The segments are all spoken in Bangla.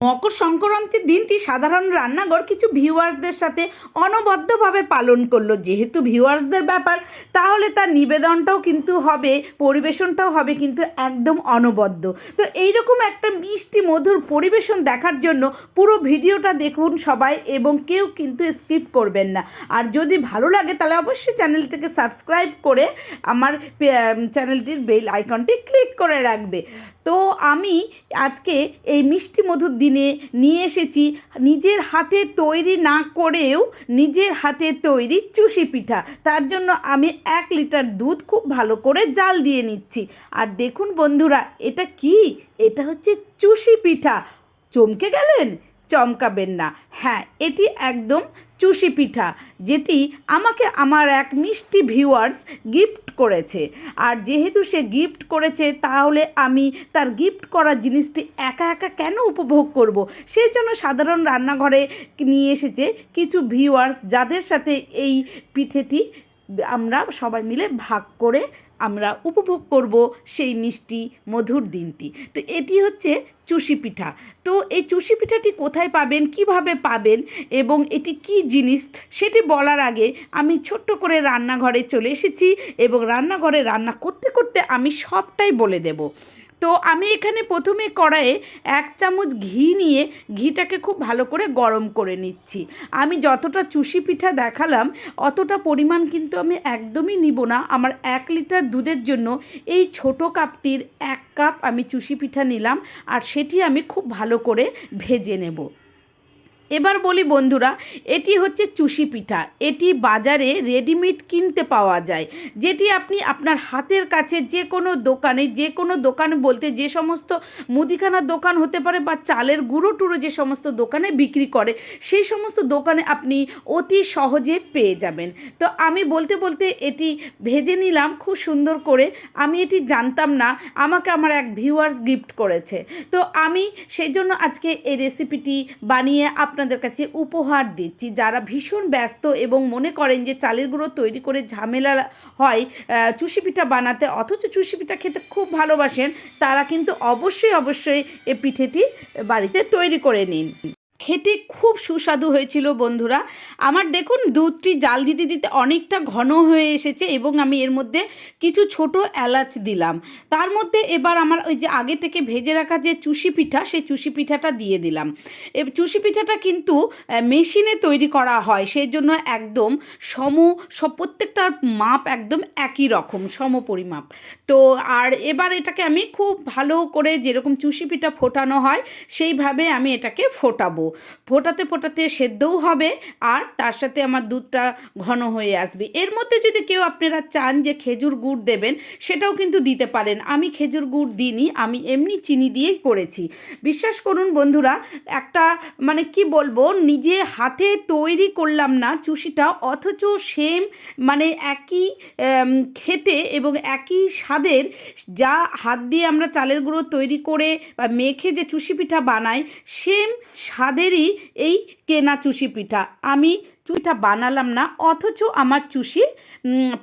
মকর সংক্রান্তির দিনটি সাধারণ রান্নাঘর কিছু ভিউয়ার্সদের সাথে অনবদ্যভাবে পালন করলো। যেহেতু ভিউয়ার্সদের ব্যাপার, তাহলে তার নিবেদনটাও কিন্তু হবে, পরিবেশনটাও হবে কিন্তু একদম অনবদ্য। তো এইরকম একটা মিষ্টি মধুর পরিবেশন দেখার জন্য পুরো ভিডিওটা দেখুন সবাই, এবং কেউ কিন্তু স্কিপ করবেন না। আর যদি ভালো লাগে তাহলে অবশ্যই চ্যানেলটিকে সাবস্ক্রাইব করে আমার চ্যানেলটির বেল আইকনটি ক্লিক করে রাখবে। তো আমি আজকে এই মিষ্টি মধুর দিনে নিয়ে এসেছি নিজের হাতে তৈরি না করেও নিজের হাতে তৈরি চুষি পিঠা। তার জন্য আমি 1 লিটার দুধ খুব ভালো করে জাল দিয়ে নিচ্ছি। আর দেখুন বন্ধুরা, এটা কি? এটা হচ্ছে চুষি পিঠা। চমকে গেলেন? চমকাবেন না। হ্যাঁ, এটি একদম চুষি পিঠা, যেটি আমাকে আমার এক মিষ্টি ভিউয়ার্স গিফট করেছে। আর যেহেতু সে গিফট করেছে, তাহলে আমি তার গিফট করা জিনিসটি একা একা কেন উপভোগ করব? সেই জন্য সাধারণ রান্নাঘরে নিয়ে এসেছে কিছু ভিউয়ার্স, যাদের সাথে এই পিঠেটি আমরা সবাই মিলে ভাগ করে আমরা উপভোগ করব সেই মিষ্টি মধুর দিনটি। তো এটি হচ্ছে চুষি পিঠা। তো এই চুষি পিঠাটি কোথায় পাবেন, কিভাবে পাবেন এবং এটি কি জিনিস সেটি বলার আগে আমি ছোট্ট করে রান্নাঘরে চলে এসেছি, এবং রান্নাঘরে রান্না করতে করতে আমি সবটাই বলে দেব। তো আমি এখানে প্রথমে কড়াইয়ে 1 চামচ ঘি নিয়ে ঘিটাকে খুব ভালো করে গরম করে নিচ্ছি। আমি যতটা চুষি পিঠা দেখালাম অতটা পরিমাণ কিন্তু আমি একদমই নিব না। আমার 1 লিটার দুধের জন্য এই ছোট কাপটির 1 কাপ আমি চুষি পিঠা নিলাম, আর সেটি আমি খুব ভালো করে ভেজে নেব। এবার বলি বন্ধুরা, এটি হচ্ছে চুষি পিঠা। এটি বাজারে রেডিমেড কিনতে পাওয়া যায়, যেটি আপনি আপনার হাতের কাছে যে কোনো দোকান বলতে যে সমস্ত মুদিখানার দোকান হতে পারে বা চালের গুঁড়ো টুড়ো যে সমস্ত দোকানে বিক্রি করে, সেই সমস্ত দোকানে আপনি অতি সহজে পেয়ে যাবেন। তো আমি বলতে বলতে এটি ভেজে নিলাম খুব সুন্দর করে। আমি এটি জানতাম না, আমাকে আমার এক ভিউয়ার্স গিফট করেছে। তো আমি সেই জন্য আজকে এই রেসিপিটি বানিয়ে আপনাদের কাছে উপহার দিচ্ছি। যারা ভীষণ ব্যস্ত এবং মনে করেন যে চালের গুঁড়ো তৈরি করে ঝামেলা হয় চুষি পিঠা বানাতে, অথচ চুষি পিঠা খেতে খুব ভালোবাসেন, তারা কিন্তু অবশ্যই এই পিঠেটি বাড়িতে তৈরি করে নিন। খেতে খুব সুস্বাদু হয়েছিল বন্ধুরা। আমার দেখুন দুধটি জাল দিতে দিতে অনেকটা ঘন হয়ে এসেছে, এবং আমি এর মধ্যে কিছু ছোট এলাচ দিলাম। তার মধ্যে এবার আমার ওই যে আগে থেকে ভেজে রাখা যে চুষি পিঠা, সেই চুষি পিঠাটা দিয়ে দিলাম। চুষি পিঠাটা কিন্তু মেশিনে তৈরি করা হয়, সেই জন্য একদম প্রত্যেকটার মাপ একদম একই রকম, সমপরিমাপ। তো আর এবার এটাকে আমি খুব ভালো করে যেরকম চুষি পিঠা ফোটানো হয় সেইভাবে আমি এটাকে ফোটাবো। ফোটাতে সেদ্ধও হবে, আর তার সাথে আমার দুধটা ঘন হয়ে আসবে। এর মধ্যে যদি কেউ আপনারা চান যে খেজুর গুড় দেবেন, সেটাও কিন্তু দিতে পারেন। আমি খেজুর গুড় দিইনি, আমি এমনি চিনি দিয়েই করেছি। বিশ্বাস করুন বন্ধুরা, একটা মানে কি বলবো, নিজে হাতে তৈরি করলাম না চুষিটা, অথচ সেম মানে একই খেতে এবং একই স্বাদের, যা হাত দিয়ে আমরা চালের গুঁড়ো তৈরি করে বা মেখে যে চুষি পিঠা বানাই, সেম স্বাদেরই এই কেনা চুষি পিঠা। আমি পিঠা বানালাম না, অথচ আমার চুষি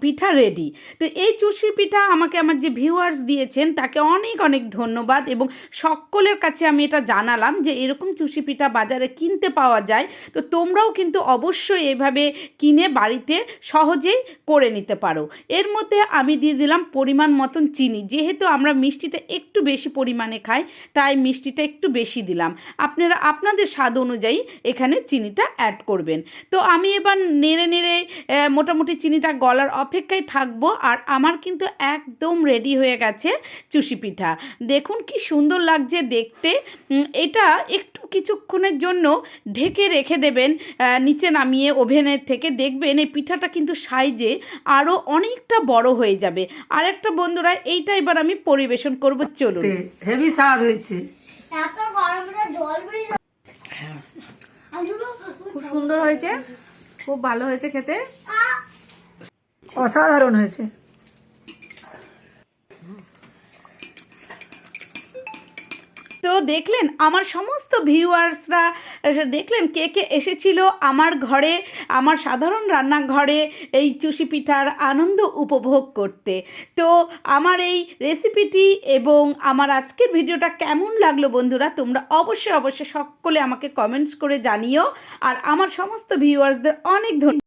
পিঠা রেডি। তো এই চুষি পিঠা আমাকে আমার যে ভিউয়ার্স দিয়েছেন তাকে অনেক ধন্যবাদ, এবং সকলের কাছে আমি এটা জানালাম যে এরকম চুষি পিঠা বাজারে কিনতে পাওয়া যায়। তো তোমরাও কিন্তু অবশ্যই এভাবে কিনে বাড়িতে সহজেই করে নিতে পারো। এর মধ্যে আমি দিয়ে দিলাম পরিমাণ মতন চিনি। যেহেতু আমরা মিষ্টিটা একটু বেশি পরিমাণে খাই, তাই মিষ্টিটা একটু বেশি দিলাম। আপনারা আপনাদের স্বাদ অনুযায়ী এখানে চিনিটা অ্যাড করবেন। তো আমি এবার নেড়ে মোটামুটি চিনিটা গলার অপেক্ষায় থাকবো। আর আমার কিন্তু একদম রেডি হয়ে গেছে চুষি পিঠা। দেখুন কি সুন্দর লাগছে দেখতে। এটা একটু কিছুক্ষণের জন্য ঢেকে রেখে দেবেন নিচে নামিয়ে ওভেনের থেকে। দেখবেন এই পিঠাটা কিন্তু সাইজে আরও অনেকটা বড় হয়ে যাবে। আর একটা বন্ধুরা, এইটা এবার আমি পরিবেশন করব, চলুন। হেভি স্বাদ হয়েছে, খুব সুন্দর হয়েছে, খুব ভালো হয়েছে খেতে, অসাধারণ হয়েছে। তো তো দেখলেন আমার সমস্ত ভিউয়ার্সরা দেখলেন কে কে এসেছিল আমার ঘরে, আমার সাধারণ রান্নাঘরে এই চুষি পিঠার আনন্দ উপভোগ করতে। তো আমার এই রেসিপিটি এবং আমার আজকের ভিডিওটা কেমন লাগলো বন্ধুরা, তোমরা অবশ্যই সকলে আমাকে কমেন্টস করে জানিও। আর আমার সমস্ত ভিউয়ার্সদের অনেক ধন্যবাদ।